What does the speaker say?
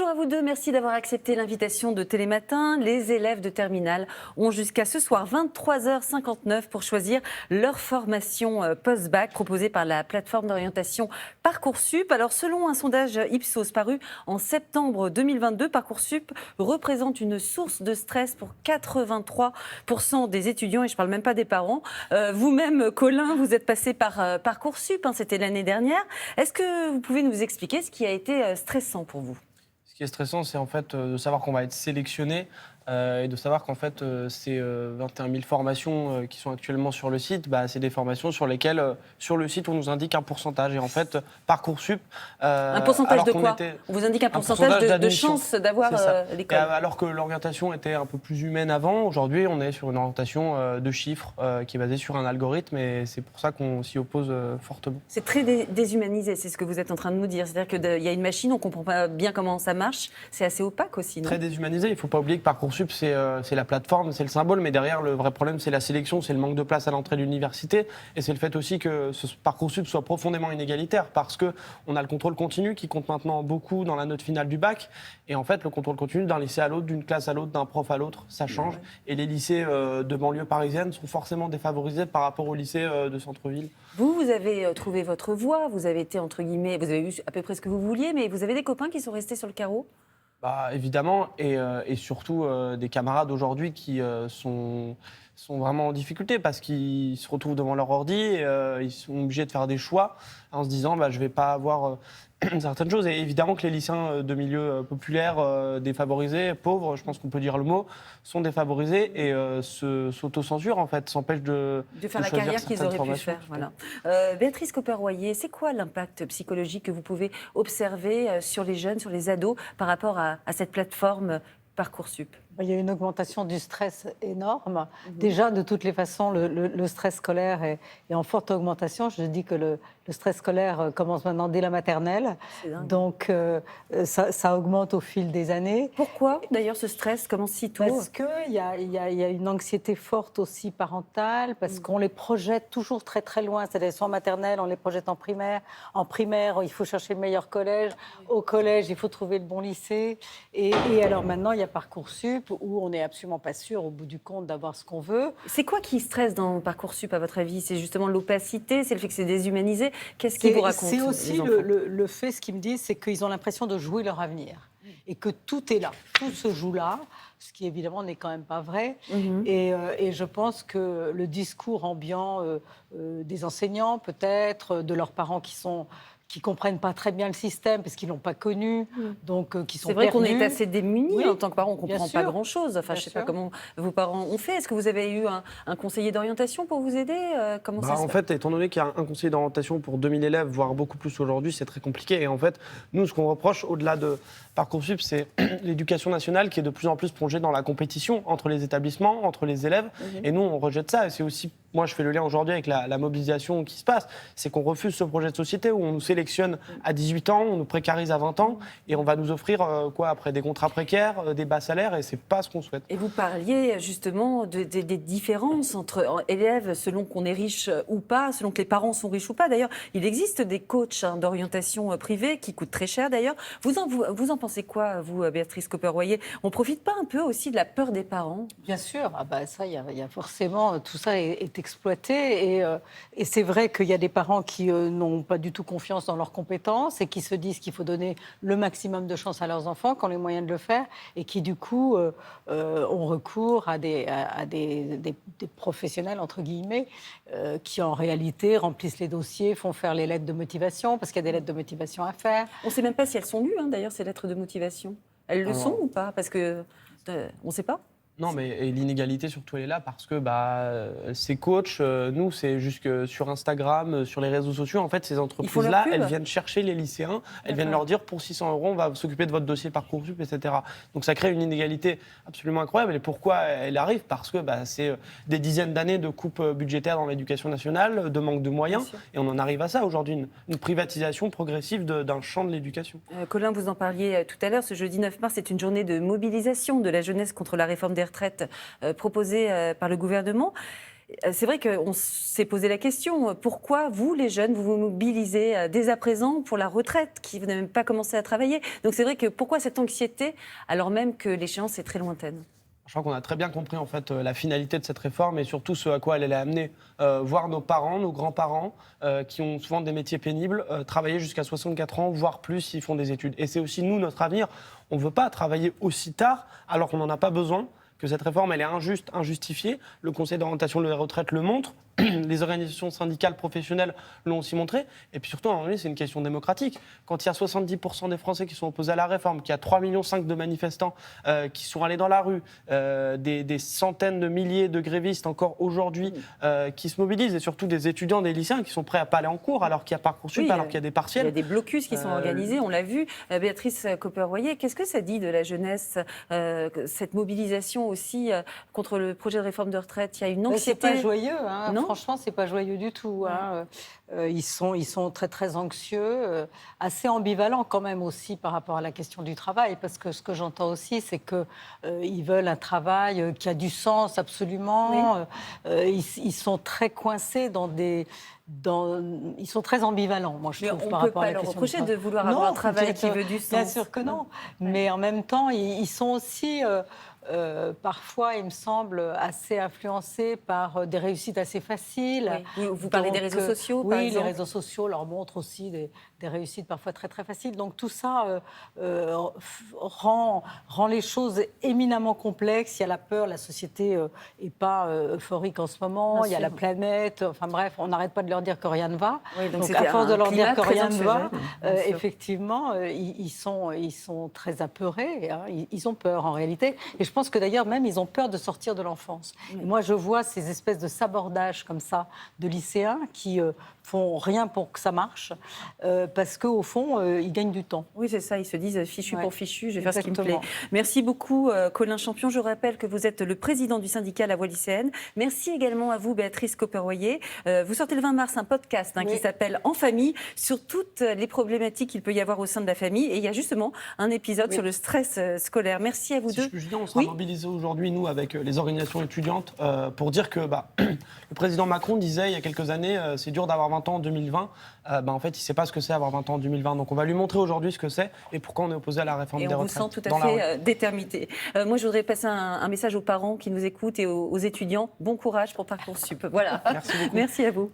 Bonjour à vous deux, merci d'avoir accepté l'invitation de Télématin. Les élèves de terminale ont jusqu'à ce soir 23h59 pour choisir leur formation post-bac proposée par la plateforme d'orientation Parcoursup. Alors selon un sondage Ipsos paru en septembre 2022, Parcoursup représente une source de stress pour 83% des étudiants et je ne parle même pas des parents. Vous-même, Colin, vous êtes passé par Parcoursup, c'était l'année dernière. Est-ce que vous pouvez nous expliquer ce qui a été stressant pour vous ? Ce qui est stressant, c'est en fait de savoir qu'on va être sélectionné et de savoir qu'en fait ces 21 000 formations qui sont actuellement sur le site, c'est des formations sur lesquelles sur le site on nous indique un pourcentage. Et en fait Parcoursup, un pourcentage de quoi ? On vous indique un pourcentage de chance d'avoir l'école. Alors que l'orientation était un peu plus humaine avant, aujourd'hui on est sur une orientation de chiffres qui est basée sur un algorithme et c'est pour ça qu'on s'y oppose fortement. C'est très déshumanisé, c'est ce que vous êtes en train de nous dire. C'est-à-dire qu'il y a une machine, on ne comprend pas bien comment ça marche. C'est assez opaque aussi, non ? Très déshumanisé. Il ne faut pas oublier que Parcoursup, c'est la plateforme, c'est le symbole, mais derrière, le vrai problème, c'est la sélection, c'est le manque de place à l'entrée de l'université. Et c'est le fait aussi que ce Parcoursup soit profondément inégalitaire, parce qu'on a le contrôle continu qui compte maintenant beaucoup dans la note finale du bac. Et en fait, le contrôle continu d'un lycée à l'autre, d'une classe à l'autre, d'un prof à l'autre, ça change. Ouais. Et les lycées de banlieue parisienne sont forcément défavorisés par rapport aux lycées de centre-ville. Vous avez trouvé votre voie, vous avez été, entre guillemets, vous avez eu à peu près ce que vous vouliez, mais vous avez des copains qui sont restés sur le carreau ? Évidemment, et surtout des camarades aujourd'hui qui sont vraiment en difficulté parce qu'ils se retrouvent devant leur ordi et ils sont obligés de faire des choix en se disant je ne vais pas avoir certaines choses. Et évidemment que les lycéens de milieux populaires, défavorisés, pauvres, je pense qu'on peut dire le mot, sont défavorisés et s'autocensurent en fait, s'empêchent de faire la carrière qu'ils auraient pu faire. Voilà. Béatrice Copper-Royer, c'est quoi l'impact psychologique que vous pouvez observer sur les jeunes, sur les ados par rapport à cette plateforme Parcoursup ? Il y a une augmentation du stress énorme. Déjà, de toutes les façons, le stress scolaire est en forte augmentation. Je dis que le stress scolaire commence maintenant dès la maternelle. Donc, ça augmente au fil des années. Pourquoi, d'ailleurs, ce stress commence si tôt ? Parce qu'il y a une anxiété forte aussi parentale, parce qu'on les projette toujours très, très loin. C'est-à-dire, soit en maternelle, on les projette en primaire. En primaire, il faut chercher le meilleur collège. Au collège, il faut trouver le bon lycée. Et alors, maintenant, il y a Parcoursup, où on n'est absolument pas sûr, au bout du compte, d'avoir ce qu'on veut. C'est quoi qui stresse dans Parcoursup, à votre avis ? C'est justement l'opacité, c'est le fait que c'est déshumanisé ? Qu'est-ce qu'ils vous racontent ? C'est aussi le fait, ce qu'ils me disent, c'est qu'ils ont l'impression de jouer leur avenir. Et que tout est là, tout se joue là, ce qui évidemment n'est quand même pas vrai. Et je pense que le discours ambiant des enseignants, peut-être, de leurs parents qui comprennent pas très bien le système parce qu'ils l'ont pas connu, donc qui sont C'est vrai perdus. qu'on est assez démunis en tant que parents, on comprend pas grand-chose. Enfin, je sais pas comment vos parents ont fait. Est-ce que vous avez eu un conseiller d'orientation pour vous aider ? Comment ça se passe ? En fait, étant donné qu'il y a un conseiller d'orientation pour 2000 élèves, voire beaucoup plus aujourd'hui, c'est très compliqué. Et en fait, nous, ce qu'on reproche, au-delà de Parcoursup, c'est l'éducation nationale qui est de plus en plus plongée dans la compétition entre les établissements, entre les élèves. Et nous, on rejette ça. Et c'est aussi, moi, je fais le lien aujourd'hui avec la mobilisation qui se passe. C'est qu'on refuse ce projet de société où on nous sélectionne à 18 ans, on nous précarise à 20 ans et on va nous offrir après des contrats précaires, des bas salaires et c'est pas ce qu'on souhaite. Et vous parliez justement des différences entre élèves selon qu'on est riche ou pas, selon que les parents sont riches ou pas. D'ailleurs, il existe des coachs d'orientation privée qui coûtent très cher d'ailleurs. Vous en pensez quoi, vous, Béatrice Copper-Royer ? On profite pas un peu aussi de la peur des parents ? Bien sûr, ça, il y a forcément, tout ça est exploité et c'est vrai qu'il y a des parents qui n'ont pas du tout confiance dans leurs compétences et qui se disent qu'il faut donner le maximum de chance à leurs enfants, qui ont les moyens de le faire et qui du coup ont recours à des professionnels, entre guillemets, qui en réalité remplissent les dossiers, font faire les lettres de motivation, parce qu'il y a des lettres de motivation à faire. On ne sait même pas si elles sont lues, d'ailleurs, ces lettres de motivation. Elles le sont ou pas ? Parce que on ne sait pas. Non, mais l'inégalité, surtout, elle est là parce que ces coachs, nous, c'est juste que sur Instagram, sur les réseaux sociaux, en fait, ces entreprises-là, elles viennent chercher les lycéens, elles viennent leur dire pour 600 €, on va s'occuper de votre dossier Parcoursup, etc. Donc ça crée une inégalité absolument incroyable. Et pourquoi elle arrive ? Parce que c'est des dizaines d'années de coupes budgétaires dans l'éducation nationale, de manque de moyens, et on en arrive à ça aujourd'hui, une privatisation progressive d'un champ de l'éducation. Colin, vous en parliez tout à l'heure, ce jeudi 9 mars, c'est une journée de mobilisation de la jeunesse contre la réforme des retraites proposée par le gouvernement. C'est vrai qu'on s'est posé la question, pourquoi vous, les jeunes, vous vous mobilisez dès à présent pour la retraite, qui vous n'avez même pas commencé à travailler. Donc c'est vrai que pourquoi cette anxiété, alors même que l'échéance est très lointaine? Je crois qu'on a très bien compris en fait la finalité de cette réforme et surtout ce à quoi elle allait amener. Voir nos parents, nos grands-parents, qui ont souvent des métiers pénibles, travailler jusqu'à 64 ans, voire plus s'ils font des études. Et c'est aussi nous, notre avenir. On ne veut pas travailler aussi tard alors qu'on n'en a pas besoin, que cette réforme elle est injuste, injustifiée. Le Conseil d'orientation de la retraite le montre. Les organisations syndicales professionnelles l'ont aussi montré. Et puis surtout, à un moment donné, c'est une question démocratique. Quand il y a 70% des Français qui sont opposés à la réforme, qu'il y a 3,5 millions de manifestants qui sont allés dans la rue, des centaines de milliers de grévistes encore aujourd'hui qui se mobilisent, et surtout des étudiants, des lycéens qui sont prêts à pas aller en cours alors qu'il y a Parcoursup, alors qu'il y a des partiels. Il y a des blocus qui sont organisés, on l'a vu. Béatrice Copper-Royer, qu'est-ce que ça dit de la jeunesse, cette mobilisation aussi contre le projet de réforme de retraite? Il y a une anxiété. C'est pas joyeux, hein. Non. Franchement, c'est pas joyeux du tout. Hein. Ils sont très très anxieux, assez ambivalents quand même aussi par rapport à la question du travail, parce que ce que j'entends aussi, c'est que ils veulent un travail qui a du sens absolument. Oui. Ils sont très coincés ils sont très ambivalents, moi je trouve, par rapport à la question. On ne peut pas leur reprocher de vouloir avoir un travail qui veut du sens. Bien sûr que non, mais en même temps, ils sont aussi parfois, il me semble, assez influencés par des réussites assez faciles. Oui. Vous parlez des réseaux sociaux, par exemple. Oui, les réseaux sociaux leur montrent aussi des réussites parfois très très faciles. Donc tout ça rend les choses éminemment complexes. Il y a la peur, la société n'est pas euphorique en ce moment. Il y a la planète. Enfin bref, on n'arrête pas de leur dire que rien ne va. Oui, donc à force de leur dire que rien ne va, effectivement, ils sont très apeurés. Hein. Ils ont peur en réalité. Et je pense que d'ailleurs même ils ont peur de sortir de l'enfance. Et moi je vois ces espèces de sabordages comme ça de lycéens qui font rien pour que ça marche parce qu'au fond ils gagnent du temps. Oui, c'est ça, ils se disent fichu pour fichu, je vais faire ce qui me plaît. Merci beaucoup Colin Champion. Je rappelle que vous êtes le président du syndicat La Voix lycéenne. Merci également à vous Béatrice Copper-Royer. Vous sortez le 20 mars un podcast qui s'appelle En famille, sur toutes les problématiques qu'il peut y avoir au sein de la famille, et il y a justement un épisode sur le stress scolaire. Merci à vous deux. Je peux dire, on sera mobilisés aujourd'hui, nous, avec les organisations étudiantes, pour dire que le président Macron disait il y a quelques années, c'est dur d'avoir 20 ans en 2020. En fait, il ne sait pas ce que c'est avoir 20 ans en 2020. Donc on va lui montrer aujourd'hui ce que c'est et pourquoi on est opposé à la réforme des retraites. Et on vous sent tout à fait déterminé. Moi, je voudrais passer un message aux parents qui nous écoutent et aux étudiants. Bon courage pour Parcoursup. Voilà. Merci beaucoup. Merci à vous.